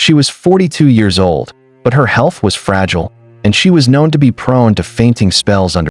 She was 42 years old, but her health was fragile, and she was known to be prone to fainting spells under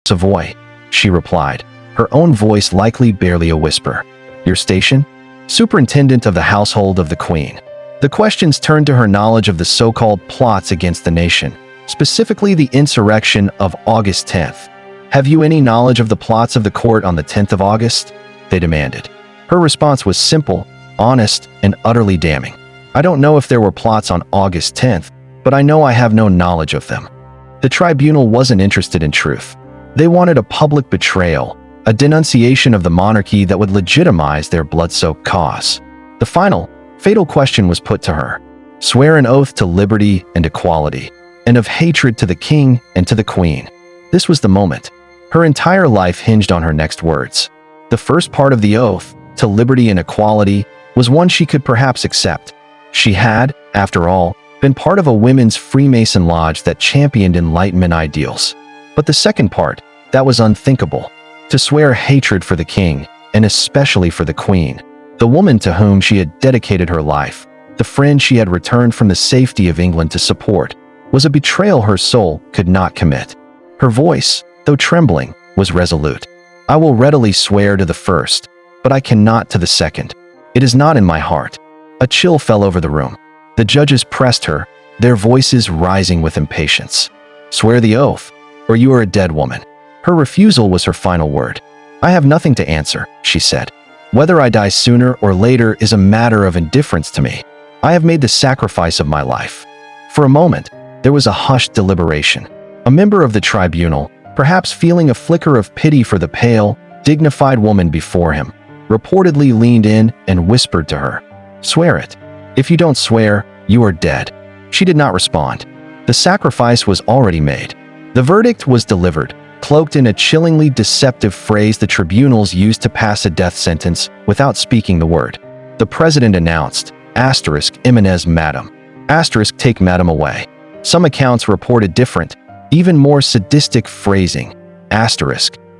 Savoy, she replied, her own voice likely barely a whisper. Your station? Superintendent of the household of the Queen. The questions turned to her knowledge of the so-called plots against the nation, specifically the insurrection of August 10th. Have you any knowledge of the plots of the court on the 10th of August? They demanded. Her response was simple, honest, and utterly damning. I don't know if there were plots on August 10th, but I know I have no knowledge of them. The tribunal wasn't interested in truth. They wanted a public betrayal, a denunciation of the monarchy that would legitimize their blood-soaked cause. The final, fatal question was put to her. Swear an oath to liberty and equality, and of hatred to the king and to the queen. This was the moment. Her entire life hinged on her next words. The first part of the oath, to liberty and equality, was one she could perhaps accept. She had, after all, been part of a women's Freemason lodge that championed Enlightenment ideals. But the second part, that was unthinkable. To swear hatred for the king, and especially for the queen, the woman to whom she had dedicated her life, the friend she had returned from the safety of England to support, was a betrayal her soul could not commit. Her voice, though trembling, was resolute. I will readily swear to the first, but I cannot to the second. It is not in my heart. A chill fell over the room. The judges pressed her, their voices rising with impatience. Swear the oath, or you are a dead woman. Her refusal was her final word. I have nothing to answer, she said. Whether I die sooner or later is a matter of indifference to me. I have made the sacrifice of my life. For a moment, there was a hushed deliberation. A member of the tribunal, perhaps feeling a flicker of pity for the pale, dignified woman before him, reportedly leaned in and whispered to her, Swear it. If you don't swear, you are dead. She did not respond. The sacrifice was already made. The verdict was delivered, cloaked in a chillingly deceptive phrase the tribunals used to pass a death sentence without speaking the word. The president announced, Imenez Madam. Take Madam away. Some accounts reported different, even more sadistic phrasing.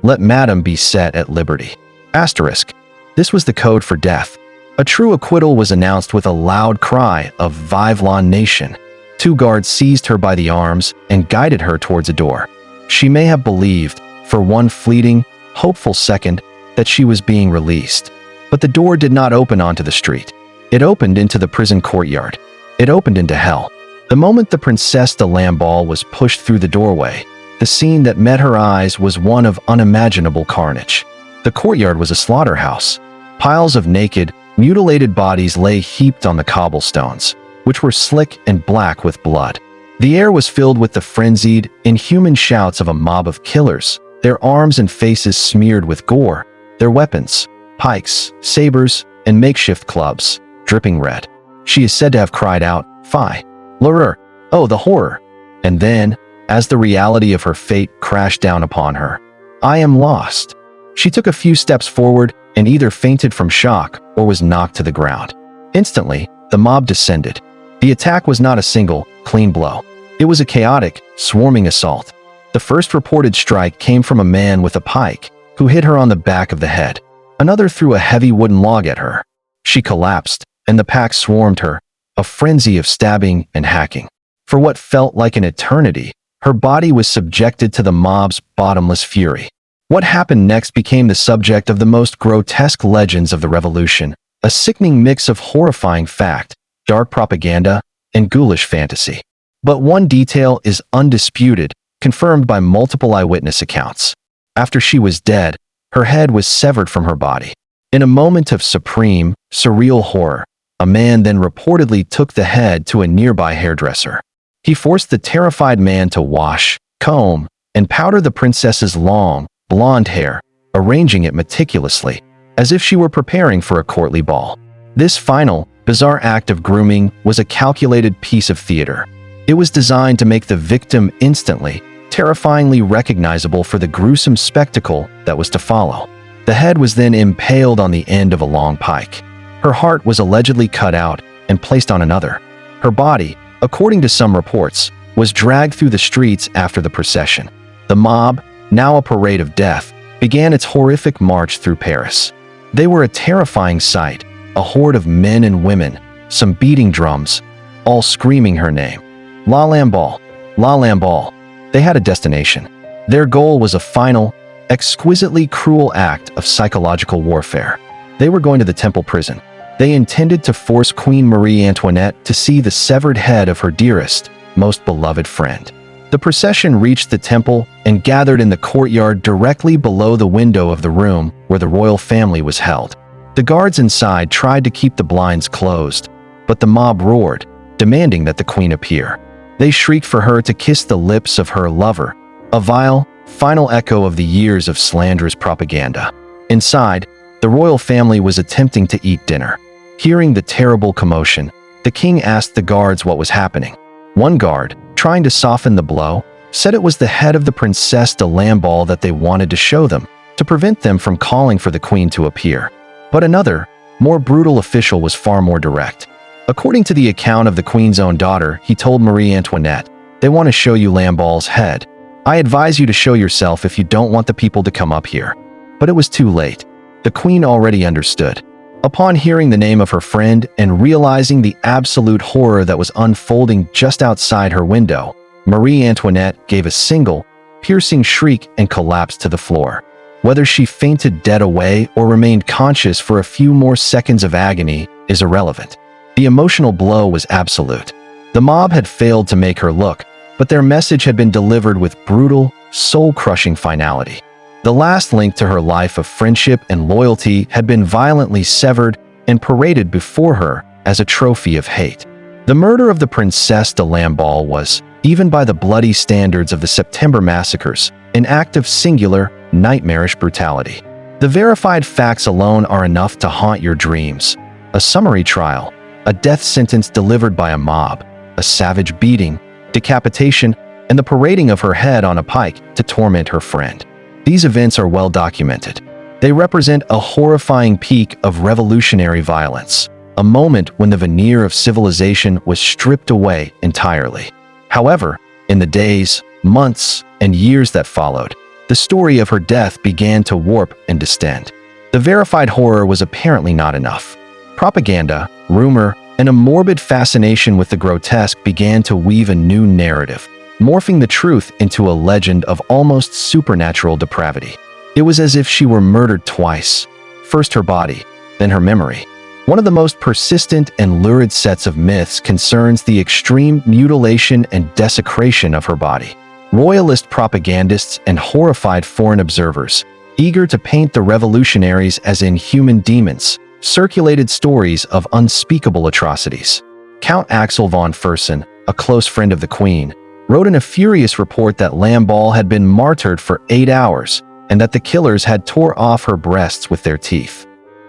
Let Madam be set at liberty. This was the code for death. A true acquittal was announced with a loud cry of Vive la Nation. Two guards seized her by the arms and guided her towards a door. She may have believed, for one fleeting, hopeful second, that she was being released. But the door did not open onto the street. It opened into the prison courtyard. It opened into hell. The moment the Princesse de Lamballe was pushed through the doorway, the scene that met her eyes was one of unimaginable carnage. The courtyard was a slaughterhouse. Piles of naked, mutilated bodies lay heaped on the cobblestones, which were slick and black with blood. The air was filled with the frenzied, inhuman shouts of a mob of killers, their arms and faces smeared with gore, their weapons, pikes, sabers, and makeshift clubs, dripping red. She is said to have cried out, Fie! L'horreur! Oh, the horror! And then, as the reality of her fate crashed down upon her, I am lost. She took a few steps forward and either fainted from shock or was knocked to the ground. Instantly, the mob descended. The attack was not a single, clean blow. It was a chaotic, swarming assault. The first reported strike came from a man with a pike, who hit her on the back of the head. Another threw a heavy wooden log at her. She collapsed, and the pack swarmed her, a frenzy of stabbing and hacking. For what felt like an eternity, her body was subjected to the mob's bottomless fury. What happened next became the subject of the most grotesque legends of the revolution, a sickening mix of horrifying fact, dark propaganda, and ghoulish fantasy. But one detail is undisputed, confirmed by multiple eyewitness accounts. After she was dead, her head was severed from her body. In a moment of supreme, surreal horror, a man then reportedly took the head to a nearby hairdresser. He forced the terrified man to wash, comb, and powder the princess's long, blonde hair, arranging it meticulously, as if she were preparing for a courtly ball. This final, bizarre act of grooming was a calculated piece of theater. It was designed to make the victim instantly, terrifyingly recognizable for the gruesome spectacle that was to follow. The head was then impaled on the end of a long pike. Her heart was allegedly cut out and placed on another. Her body, according to some reports, was dragged through the streets after the procession. The mob, now a parade of death, began its horrific march through Paris. They were a terrifying sight, a horde of men and women, some beating drums, all screaming her name. La Lamballe, La Lamballe. They had a destination. Their goal was a final, exquisitely cruel act of psychological warfare. They were going to the Temple prison. They intended to force Queen Marie Antoinette to see the severed head of her dearest, most beloved friend. The procession reached the temple and gathered in the courtyard directly below the window of the room where the royal family was held. The guards inside tried to keep the blinds closed, but the mob roared, demanding that the queen appear. They shrieked for her to kiss the lips of her lover, a vile, final echo of the years of slanderous propaganda. Inside, the royal family was attempting to eat dinner. Hearing the terrible commotion, the king asked the guards what was happening. One guard, trying to soften the blow, said it was the head of the Princesse de Lamballe that they wanted to show them, to prevent them from calling for the queen to appear. But another, more brutal official was far more direct. According to the account of the queen's own daughter, he told Marie Antoinette, "They want to show you Lamballe's head. I advise you to show yourself if you don't want the people to come up here." But it was too late. The queen already understood. Upon hearing the name of her friend and realizing the absolute horror that was unfolding just outside her window, Marie Antoinette gave a single, piercing shriek and collapsed to the floor. Whether she fainted dead away or remained conscious for a few more seconds of agony is irrelevant. The emotional blow was absolute. The mob had failed to make her look, but their message had been delivered with brutal, soul-crushing finality. The last link to her life of friendship and loyalty had been violently severed and paraded before her as a trophy of hate. The murder of the Princesse de Lamballe was, even by the bloody standards of the September massacres, an act of singular, nightmarish brutality. The verified facts alone are enough to haunt your dreams. A summary trial, a death sentence delivered by a mob, a savage beating, decapitation, and the parading of her head on a pike to torment her friend. These events are well documented. They represent a horrifying peak of revolutionary violence, a moment when the veneer of civilization was stripped away entirely. However, in the days, months, and years that followed, the story of her death began to warp and distend. The verified horror was apparently not enough. Propaganda, rumor, and a morbid fascination with the grotesque began to weave a new narrative, morphing the truth into a legend of almost supernatural depravity. It was as if she were murdered twice, first her body, then her memory. One of the most persistent and lurid sets of myths concerns the extreme mutilation and desecration of her body. Royalist propagandists and horrified foreign observers, eager to paint the revolutionaries as inhuman demons, circulated stories of unspeakable atrocities. Count Axel von Fersen, a close friend of the queen, wrote in a furious report that Lamballe had been martyred for 8 hours and that the killers had tore off her breasts with their teeth.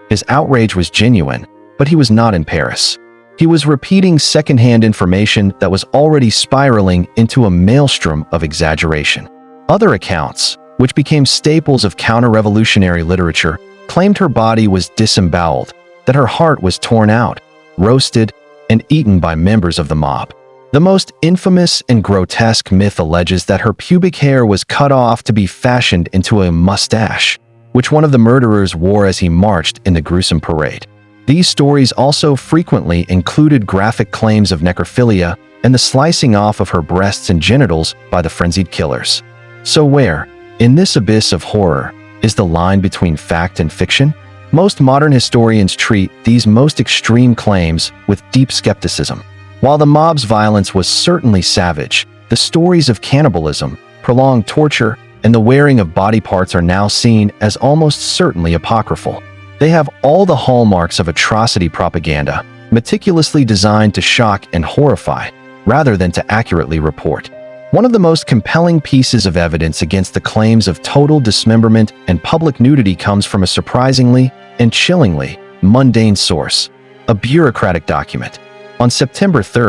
His outrage was genuine, but he was not in Paris. He was repeating secondhand information that was already spiraling into a maelstrom of exaggeration. Other accounts, which became staples of counter-revolutionary literature, claimed her body was disemboweled, that her heart was torn out, roasted, and eaten by members of the mob. The most infamous and grotesque myth alleges that her pubic hair was cut off to be fashioned into a mustache, which one of the murderers wore as he marched in the gruesome parade. These stories also frequently included graphic claims of necrophilia and the slicing off of her breasts and genitals by the frenzied killers. So where, in this abyss of horror, is the line between fact and fiction? Most modern historians treat these most extreme claims with deep skepticism. While the mob's violence was certainly savage, the stories of cannibalism, prolonged torture, and the wearing of body parts are now seen as almost certainly apocryphal. They have all the hallmarks of atrocity propaganda, meticulously designed to shock and horrify, rather than to accurately report. One of the most compelling pieces of evidence against the claims of total dismemberment and public nudity comes from a surprisingly and chillingly mundane source: a bureaucratic document. On September 3,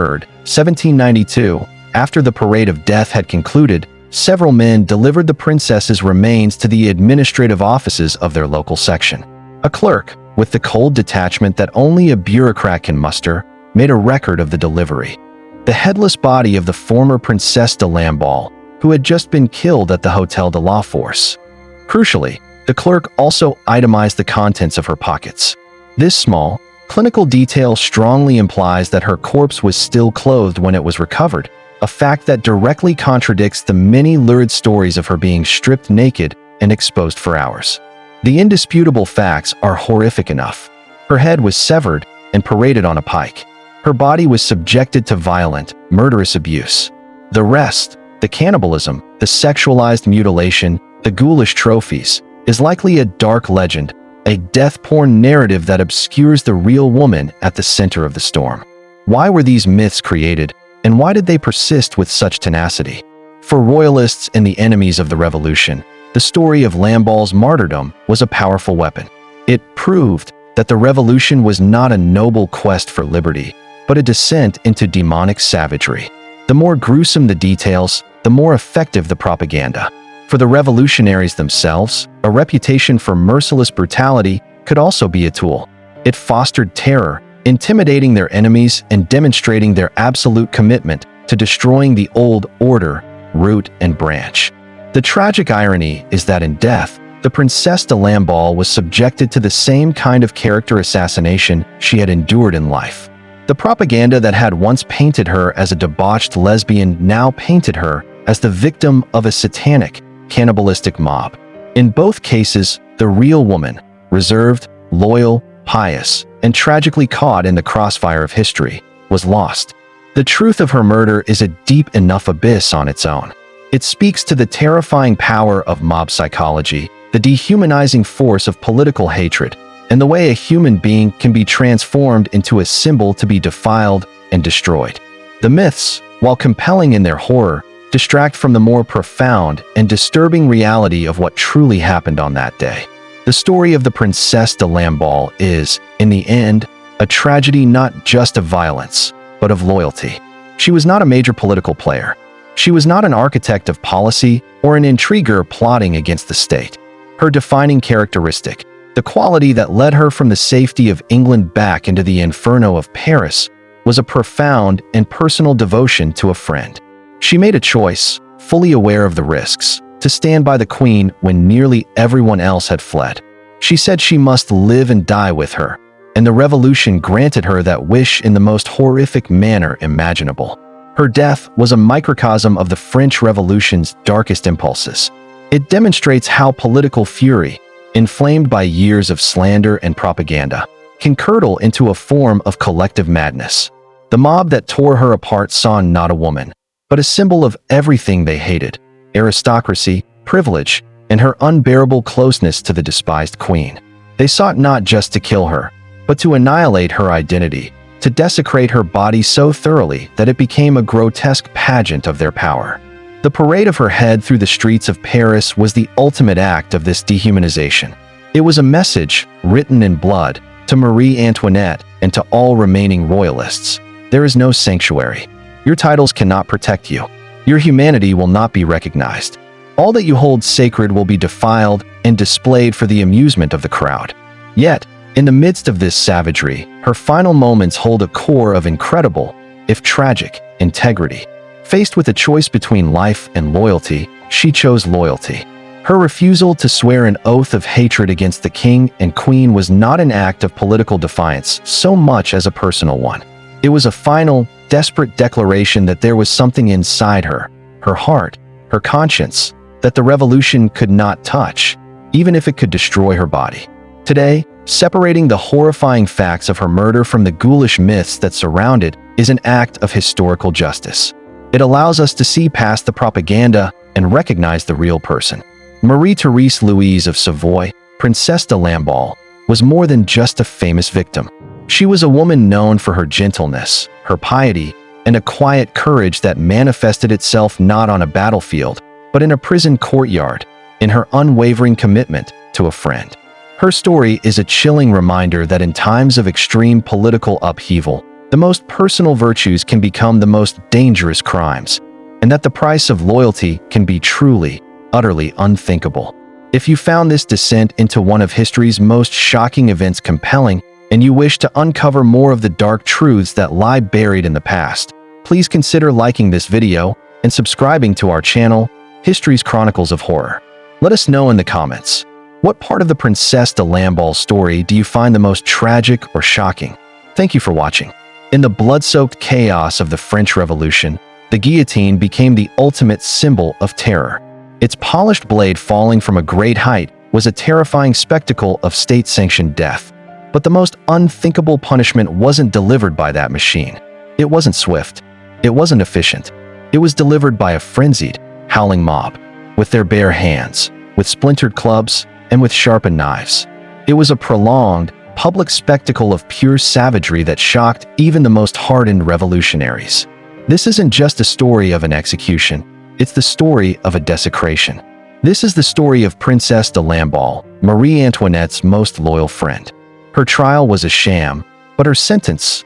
1792, after the parade of death had concluded, several men delivered the princess's remains to the administrative offices of their local section. A clerk, with the cold detachment that only a bureaucrat can muster, made a record of the delivery. The headless body of the former Princesse de Lamballe, who had just been killed at the Hotel de la Force. Crucially, the clerk also itemized the contents of her pockets. This small, clinical detail strongly implies that her corpse was still clothed when it was recovered, a fact that directly contradicts the many lurid stories of her being stripped naked and exposed for hours. The indisputable facts are horrific enough. Her head was severed and paraded on a pike. Her body was subjected to violent, murderous abuse. The rest, the cannibalism, the sexualized mutilation, the ghoulish trophies, is likely a dark legend, a death-porn narrative that obscures the real woman at the center of the storm. Why were these myths created, and why did they persist with such tenacity? For royalists and the enemies of the revolution, the story of Lamballe's martyrdom was a powerful weapon. It proved that the revolution was not a noble quest for liberty, but a descent into demonic savagery. The more gruesome the details, the more effective the propaganda. For the revolutionaries themselves, a reputation for merciless brutality could also be a tool. It fostered terror, intimidating their enemies and demonstrating their absolute commitment to destroying the old order, root and branch. The tragic irony is that in death, the Princesse de Lamballe was subjected to the same kind of character assassination she had endured in life. The propaganda that had once painted her as a debauched lesbian now painted her as the victim of a satanic, cannibalistic mob. In both cases, the real woman, reserved, loyal, pious, and tragically caught in the crossfire of history, was lost. The truth of her murder is a deep enough abyss on its own. It speaks to the terrifying power of mob psychology, the dehumanizing force of political hatred, and the way a human being can be transformed into a symbol to be defiled and destroyed. The myths, while compelling in their horror, distract from the more profound and disturbing reality of what truly happened on that day. The story of the Princesse de Lamballe is, in the end, a tragedy not just of violence, but of loyalty. She was not a major political player. She was not an architect of policy or an intriguer plotting against the state. Her defining characteristic, the quality that led her from the safety of England back into the inferno of Paris, was a profound and personal devotion to a friend. She made a choice, fully aware of the risks, to stand by the Queen when nearly everyone else had fled. She said she must live and die with her, and the revolution granted her that wish in the most horrific manner imaginable. Her death was a microcosm of the French Revolution's darkest impulses. It demonstrates how political fury, inflamed by years of slander and propaganda, can curdle into a form of collective madness. The mob that tore her apart saw not a woman, but a symbol of everything they hated: aristocracy, privilege, and her unbearable closeness to the despised queen. They sought not just to kill her, but to annihilate her identity, to desecrate her body so thoroughly that it became a grotesque pageant of their power. The parade of her head through the streets of Paris was the ultimate act of this dehumanization. It was a message, written in blood, to Marie Antoinette and to all remaining royalists. There is no sanctuary. Your titles cannot protect you. Your humanity will not be recognized. All that you hold sacred will be defiled and displayed for the amusement of the crowd. Yet, in the midst of this savagery, her final moments hold a core of incredible, if tragic, integrity. Faced with a choice between life and loyalty, she chose loyalty. Her refusal to swear an oath of hatred against the king and queen was not an act of political defiance so much as a personal one. It was a final, desperate declaration that there was something inside her heart, her conscience, that the revolution could not touch, even if it could destroy her body. Today, separating the horrifying facts of her murder from the ghoulish myths that surround it is an act of historical justice. It allows us to see past the propaganda and recognize the real person. Marie-Thérèse Louise of Savoy, Princesse de Lamballe, was more than just a famous victim. She was a woman known for her gentleness, her piety, and a quiet courage that manifested itself not on a battlefield, but in a prison courtyard, in her unwavering commitment to a friend. Her story is a chilling reminder that in times of extreme political upheaval, the most personal virtues can become the most dangerous crimes, and that the price of loyalty can be truly, utterly unthinkable. If you found this descent into one of history's most shocking events compelling, and you wish to uncover more of the dark truths that lie buried in the past, please consider liking this video and subscribing to our channel, History's Chronicles of Horror. Let us know in the comments, what part of the Princesse de Lamballe story do you find the most tragic or shocking? Thank you for watching. In the blood-soaked chaos of the French Revolution, the guillotine became the ultimate symbol of terror. Its polished blade falling from a great height was a terrifying spectacle of state-sanctioned death. But the most unthinkable punishment wasn't delivered by that machine. It wasn't swift. It wasn't efficient. It was delivered by a frenzied, howling mob, with their bare hands, with splintered clubs, and with sharpened knives. It was a prolonged, public spectacle of pure savagery that shocked even the most hardened revolutionaries. This isn't just a story of an execution, it's the story of a desecration. This is the story of Princesse de Lamballe, Marie Antoinette's most loyal friend. Her trial was a sham, but her sentence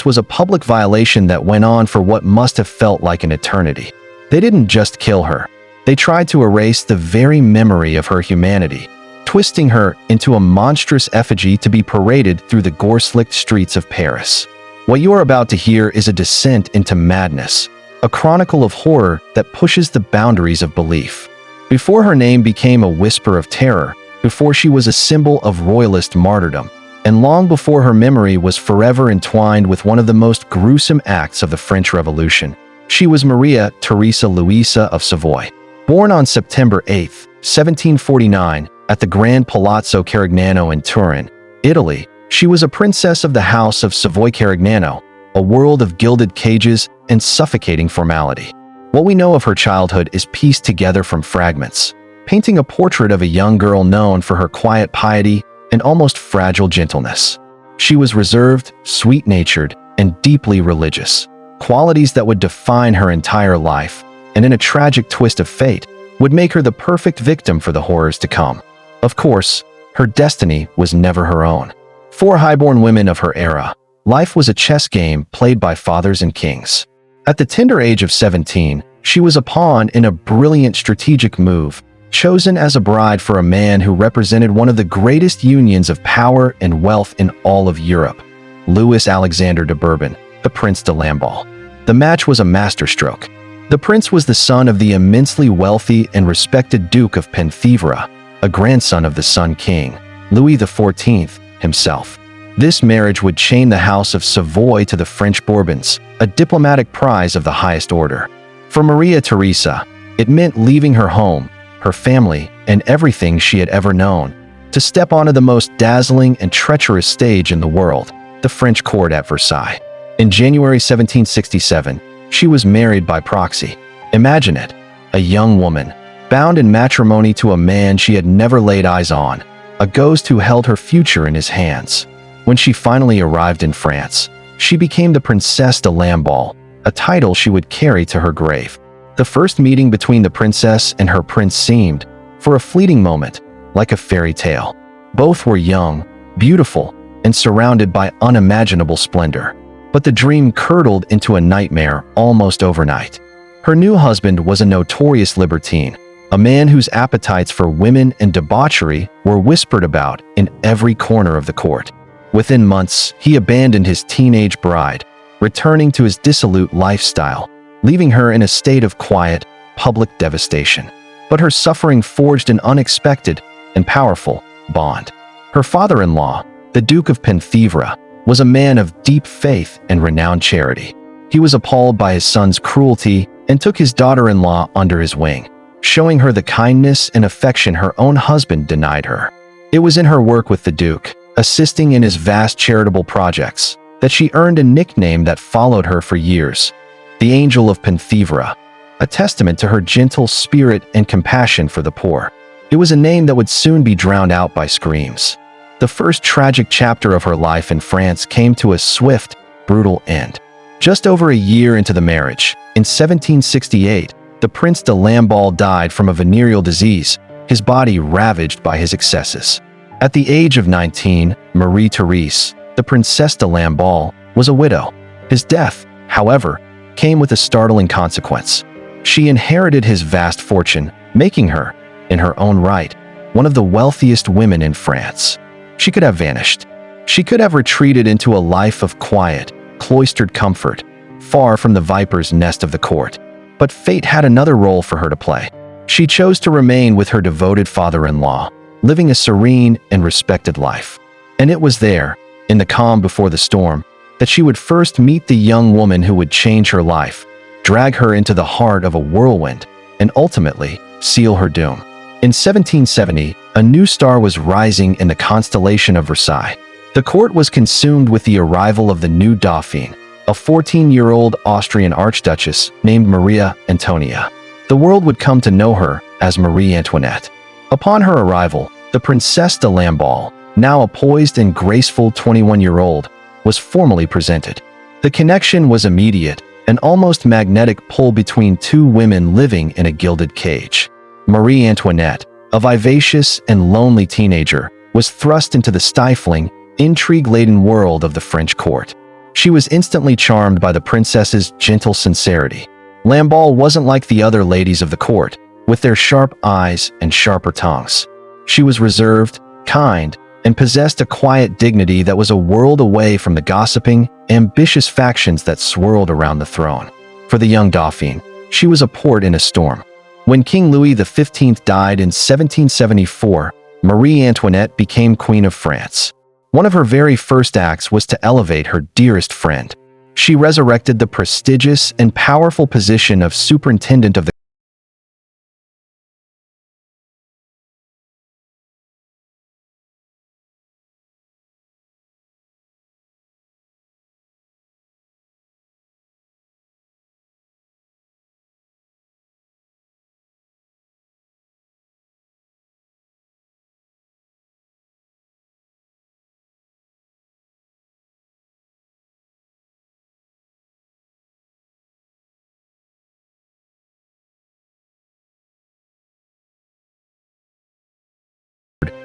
was a public violation that went on for what must have felt like an eternity. They didn't just kill her. They tried to erase the very memory of her humanity, twisting her into a monstrous effigy to be paraded through the gore-slicked streets of Paris. What you are about to hear is a descent into madness, a chronicle of horror that pushes the boundaries of belief. Before her name became a whisper of terror, before she was a symbol of royalist martyrdom, and long before her memory was forever entwined with one of the most gruesome acts of the French Revolution, she was Maria Theresa Louisa of Savoy. Born on September 8, 1749, at the Grand Palazzo Carignano in Turin, Italy, she was a princess of the House of Savoy-Carignano, a world of gilded cages and suffocating formality. What we know of her childhood is pieced together from fragments, painting a portrait of a young girl known for her quiet piety and almost fragile gentleness. She was reserved, sweet-natured, and deeply religious, qualities that would define her entire life, and in a tragic twist of fate, would make her the perfect victim for the horrors to come. Of course, her destiny was never her own. For highborn women of her era, life was a chess game played by fathers and kings. At the tender age of 17, she was a pawn in a brilliant strategic move, chosen as a bride for a man who represented one of the greatest unions of power and wealth in all of Europe, Louis Alexander de Bourbon, the Prince de Lamballe. The match was a masterstroke. The prince was the son of the immensely wealthy and respected Duke of Penthièvre, a grandson of the Sun King, Louis XIV, himself. This marriage would chain the House of Savoy to the French Bourbons, a diplomatic prize of the highest order. For Maria Theresa, it meant leaving her home, her family, and everything she had ever known, to step onto the most dazzling and treacherous stage in the world, the French court at Versailles. In January 1767, she was married by proxy. Imagine it, a young woman, bound in matrimony to a man she had never laid eyes on, a ghost who held her future in his hands. When she finally arrived in France, she became the Princesse de Lamballe, a title she would carry to her grave. The first meeting between the princess and her prince seemed, for a fleeting moment, like a fairy tale. Both were young, beautiful, and surrounded by unimaginable splendor. But the dream curdled into a nightmare almost overnight. Her new husband was a notorious libertine, a man whose appetites for women and debauchery were whispered about in every corner of the court. Within months, he abandoned his teenage bride, returning to his dissolute lifestyle, leaving her in a state of quiet, public devastation. But her suffering forged an unexpected and powerful bond. Her father-in-law, the Duke of Penthièvre, was a man of deep faith and renowned charity. He was appalled by his son's cruelty and took his daughter-in-law under his wing, showing her the kindness and affection her own husband denied her. It was in her work with the Duke, assisting in his vast charitable projects, that she earned a nickname that followed her for years, the Angel of Penthièvre, a testament to her gentle spirit and compassion for the poor. It was a name that would soon be drowned out by screams. The first tragic chapter of her life in France came to a swift, brutal end. Just over a year into the marriage, in 1768, the Prince de Lamballe died from a venereal disease, his body ravaged by his excesses. At the age of 19, Marie-Therese, the Princesse de Lamballe, was a widow. His death, however, came with a startling consequence. She inherited his vast fortune, making her, in her own right, one of the wealthiest women in France. She could have vanished. She could have retreated into a life of quiet, cloistered comfort, far from the viper's nest of the court. But fate had another role for her to play. She chose to remain with her devoted father-in-law, living a serene and respected life. And it was there, in the calm before the storm, that she would first meet the young woman who would change her life, drag her into the heart of a whirlwind, and ultimately seal her doom. In 1770, a new star was rising in the constellation of Versailles. The court was consumed with the arrival of the new Dauphine, a 14-year-old Austrian archduchess named Marie Antoinette. The world would come to know her as Marie Antoinette. Upon her arrival, the Princesse de Lamballe, now a poised and graceful 21-year-old, was formally presented. The connection was immediate, an almost magnetic pull between two women living in a gilded cage. Marie Antoinette, a vivacious and lonely teenager, was thrust into the stifling, intrigue-laden world of the French court. She was instantly charmed by the princess's gentle sincerity. Lamballe wasn't like the other ladies of the court, with their sharp eyes and sharper tongues. She was reserved, kind, and possessed a quiet dignity that was a world away from the gossiping, ambitious factions that swirled around the throne. For the young Dauphine, she was a port in a storm. When King Louis XV died in 1774, Marie Antoinette became Queen of France. One of her very first acts was to elevate her dearest friend. She resurrected the prestigious and powerful position of superintendent of the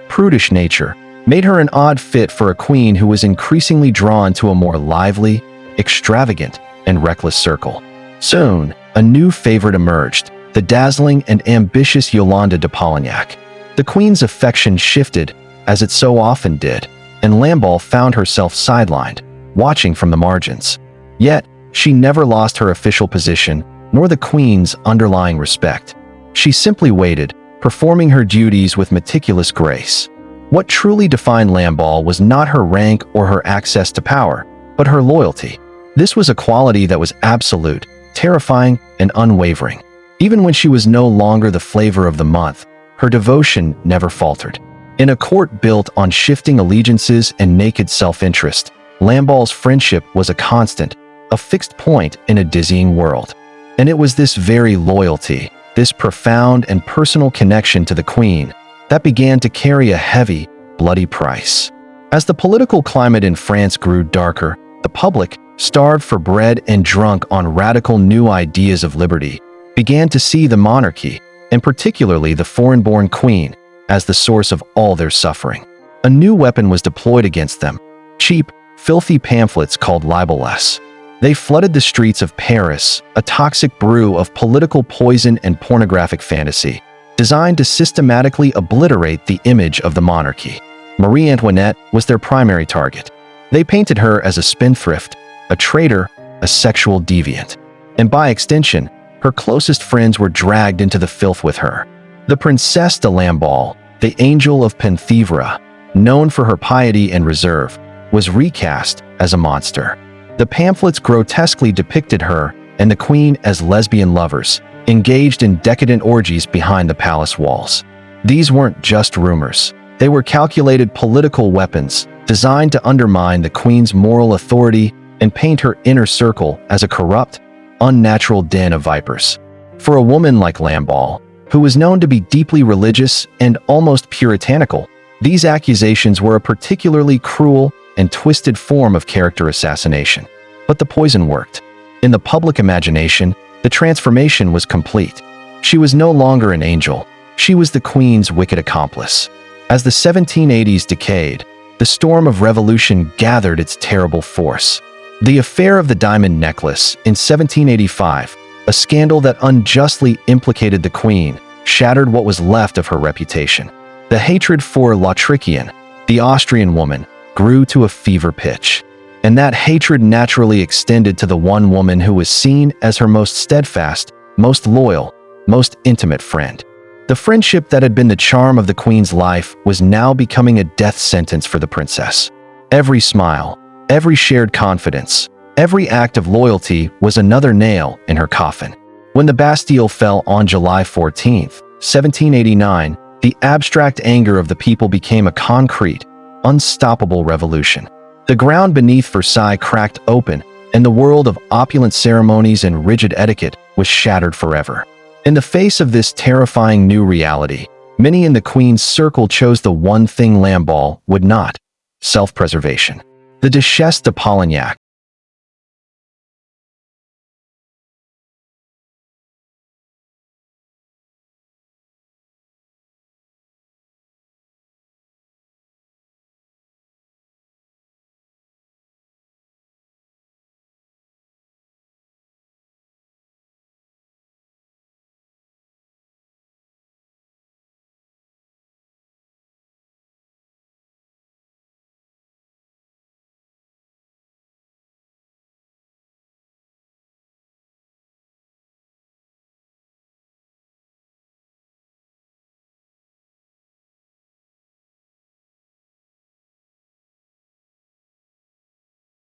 prudish nature made her an odd fit for a queen who was increasingly drawn to a more lively, extravagant, and reckless circle. Soon, a new favorite emerged, the dazzling and ambitious Yolande de Polignac. The queen's affection shifted, as it so often did, and Lamballe found herself sidelined, watching from the margins. Yet, she never lost her official position, nor the queen's underlying respect. She simply waited, performing her duties with meticulous grace. What truly defined Lamballe was not her rank or her access to power, but her loyalty. This was a quality that was absolute, terrifying, and unwavering. Even when she was no longer the flavor of the month, her devotion never faltered. In a court built on shifting allegiances and naked self-interest, Lamballe's friendship was a constant, a fixed point in a dizzying world. And it was this very loyalty, this profound and personal connection to the queen, that began to carry a heavy, bloody price. As the political climate in France grew darker, the public, starved for bread and drunk on radical new ideas of liberty, began to see the monarchy, and particularly the foreign-born queen, as the source of all their suffering. A new weapon was deployed against them: cheap, filthy pamphlets called libellous. They flooded the streets of Paris, a toxic brew of political poison and pornographic fantasy, designed to systematically obliterate the image of the monarchy. Marie Antoinette was their primary target. They painted her as a spendthrift, a traitor, a sexual deviant. And by extension, her closest friends were dragged into the filth with her. The Princesse de Lamballe, the Angel of Penthièvre, known for her piety and reserve, was recast as a monster. The pamphlets grotesquely depicted her and the queen as lesbian lovers, engaged in decadent orgies behind the palace walls. These weren't just rumors. They were calculated political weapons designed to undermine the queen's moral authority and paint her inner circle as a corrupt, unnatural den of vipers. For a woman like Lamballe, who was known to be deeply religious and almost puritanical, these accusations were a particularly cruel and twisted form of character assassination. But the poison worked. In the public imagination, the transformation was complete. She was no longer an angel. She was the queen's wicked accomplice. As the 1780s decayed, the storm of revolution gathered its terrible force. The affair of the diamond necklace in 1785, a scandal that unjustly implicated the queen, shattered what was left of her reputation. The hatred for Lautrician, the Austrian woman, grew to a fever pitch. And that hatred naturally extended to the one woman who was seen as her most steadfast, most loyal, most intimate friend. The friendship that had been the charm of the queen's life was now becoming a death sentence for the princess. Every smile, every shared confidence, every act of loyalty was another nail in her coffin. When the Bastille fell on July 14, 1789, the abstract anger of the people became a concrete, unstoppable revolution. The ground beneath Versailles cracked open, and the world of opulent ceremonies and rigid etiquette was shattered forever. In the face of this terrifying new reality, many in the Queen's circle chose the one thing Lamballe would not: self-preservation. The Duchesse de Polignac,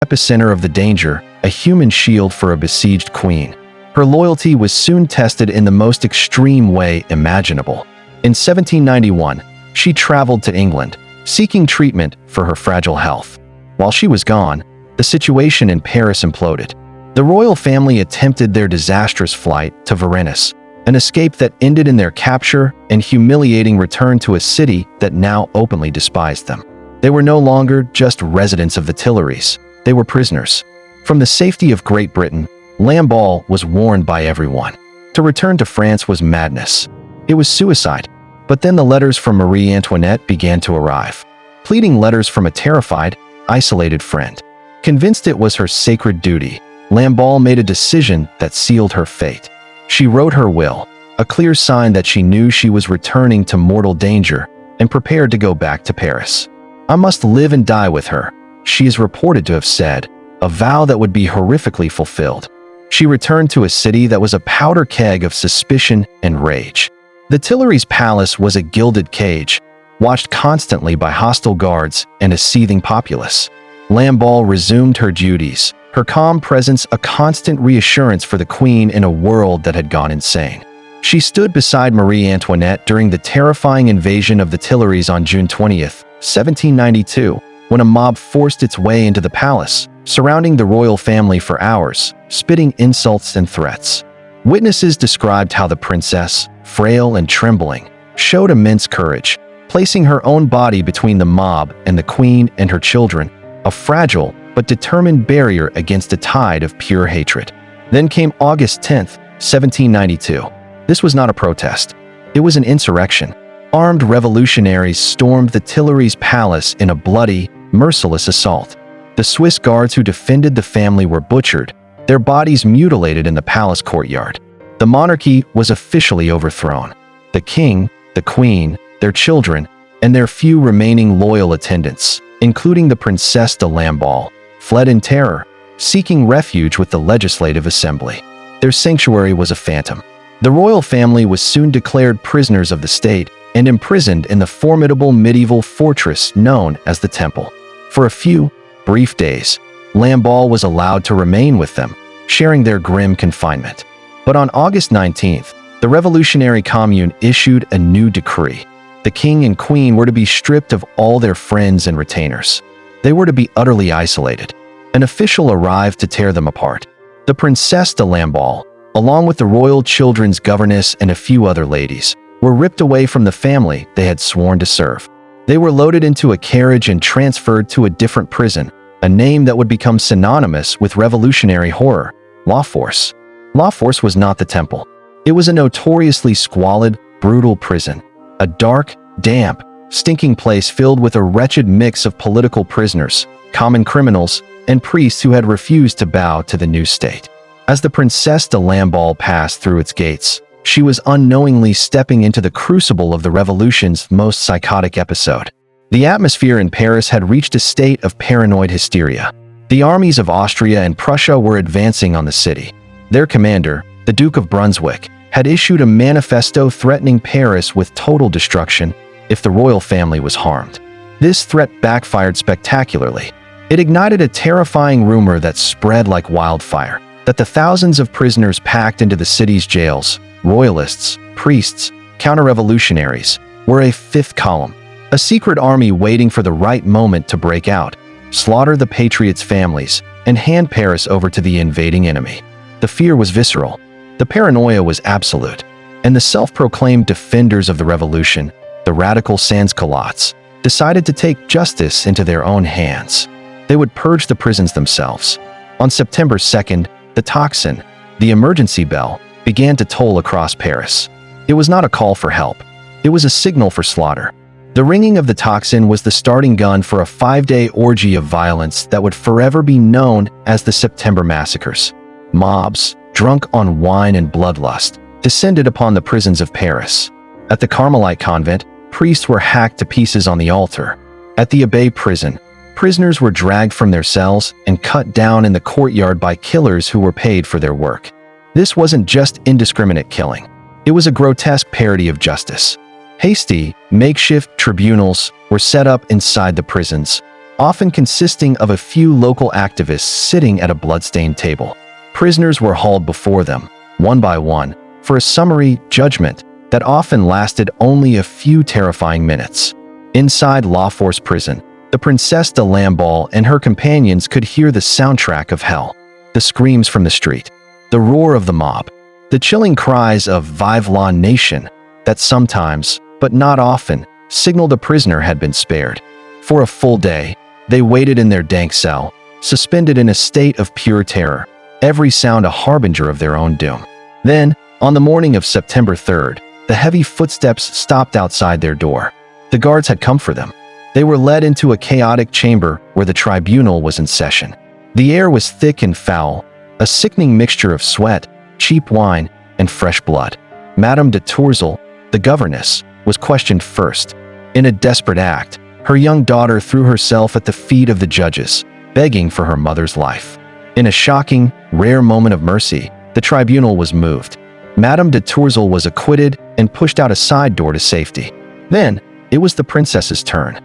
epicenter of the danger, a human shield for a besieged queen. Her loyalty was soon tested in the most extreme way imaginable. In 1791, she traveled to England, seeking treatment for her fragile health. While she was gone, the situation in Paris imploded. The royal family attempted their disastrous flight to Varennes, an escape that ended in their capture and humiliating return to a city that now openly despised them. They were no longer just residents of the Tuileries. They were prisoners. From the safety of Great Britain, Lamballe was warned by everyone. To return to France was madness. It was suicide. But then the letters from Marie Antoinette began to arrive. Pleading letters from a terrified, isolated friend. Convinced it was her sacred duty, Lamballe made a decision that sealed her fate. She wrote her will, a clear sign that she knew she was returning to mortal danger and prepared to go back to Paris. "I must live and die with her," she is reported to have said, a vow that would be horrifically fulfilled. She returned to a city that was a powder keg of suspicion and rage. The Tuileries Palace was a gilded cage, watched constantly by hostile guards and a seething populace. Lamballe resumed her duties, her calm presence a constant reassurance for the queen in a world that had gone insane. She stood beside Marie Antoinette during the terrifying invasion of the Tuileries on June 20th, 1792, when a mob forced its way into the palace, surrounding the royal family for hours, spitting insults and threats. Witnesses described how the princess, frail and trembling, showed immense courage, placing her own body between the mob and the queen and her children, a fragile but determined barrier against a tide of pure hatred. Then came August 10th, 1792. This was not a protest. It was an insurrection. Armed revolutionaries stormed the Tuileries Palace in a bloody, merciless assault. The Swiss guards who defended the family were butchered, their bodies mutilated in the palace courtyard. The monarchy was officially overthrown. The king, the queen, their children, and their few remaining loyal attendants, including the Princesse de Lamballe, fled in terror, seeking refuge with the Legislative Assembly. Their sanctuary was a phantom. The royal family was soon declared prisoners of the state and imprisoned in the formidable medieval fortress known as the Temple. For a few brief days, Lamballe was allowed to remain with them, sharing their grim confinement. But on August 19th, the Revolutionary Commune issued a new decree. The king and queen were to be stripped of all their friends and retainers. They were to be utterly isolated. An official arrived to tear them apart. The Princesse de Lamballe, along with the royal children's governess and a few other ladies, were ripped away from the family they had sworn to serve. They were loaded into a carriage and transferred to a different prison, a name that would become synonymous with revolutionary horror: La Force. La Force was not the Temple. It was a notoriously squalid, brutal prison, a dark, damp, stinking place filled with a wretched mix of political prisoners, common criminals, and priests who had refused to bow to the new state. As the Princesse de Lamballe passed through its gates, she was unknowingly stepping into the crucible of the revolution's most psychotic episode. The atmosphere in Paris had reached a state of paranoid hysteria. The armies of Austria and Prussia were advancing on the city. Their commander, the Duke of Brunswick, had issued a manifesto threatening Paris with total destruction if the royal family was harmed. This threat backfired spectacularly. It ignited a terrifying rumor that spread like wildfire, that the thousands of prisoners packed into the city's jails, royalists, priests, counter-revolutionaries, were a fifth column, a secret army waiting for the right moment to break out, slaughter the patriots' families, and hand Paris over to the invading enemy. The fear was visceral, the paranoia was absolute, and the self-proclaimed defenders of the revolution, the radical sans-culottes, decided to take justice into their own hands. They would purge the prisons themselves. On September 2nd, the tocsin, the emergency bell, began to toll across Paris. It was not a call for help. It was a signal for slaughter. The ringing of the tocsin was the starting gun for a 5-day orgy of violence that would forever be known as the September Massacres. Mobs, drunk on wine and bloodlust, descended upon the prisons of Paris. At the Carmelite convent, priests were hacked to pieces on the altar. At the Abbaye prison, prisoners were dragged from their cells and cut down in the courtyard by killers who were paid for their work. This wasn't just indiscriminate killing. It was a grotesque parody of justice. Hasty, makeshift tribunals were set up inside the prisons, often consisting of a few local activists sitting at a bloodstained table. Prisoners were hauled before them, one by one, for a summary judgment that often lasted only a few terrifying minutes. Inside La Force prison, the Princesse de Lamballe and her companions could hear the soundtrack of hell. The screams from the street, the roar of the mob, the chilling cries of "Vive la nation" that sometimes, but not often, signaled a prisoner had been spared. For a full day, they waited in their dank cell, suspended in a state of pure terror, every sound a harbinger of their own doom. Then, on the morning of September 3rd, the heavy footsteps stopped outside their door. The guards had come for them. They were led into a chaotic chamber where the tribunal was in session. The air was thick and foul, a sickening mixture of sweat, cheap wine, and fresh blood. Madame de Tourzel, the governess, was questioned first. In a desperate act, her young daughter threw herself at the feet of the judges, begging for her mother's life. In a shocking, rare moment of mercy, the tribunal was moved. Madame de Tourzel was acquitted and pushed out a side door to safety. Then, it was the princess's turn.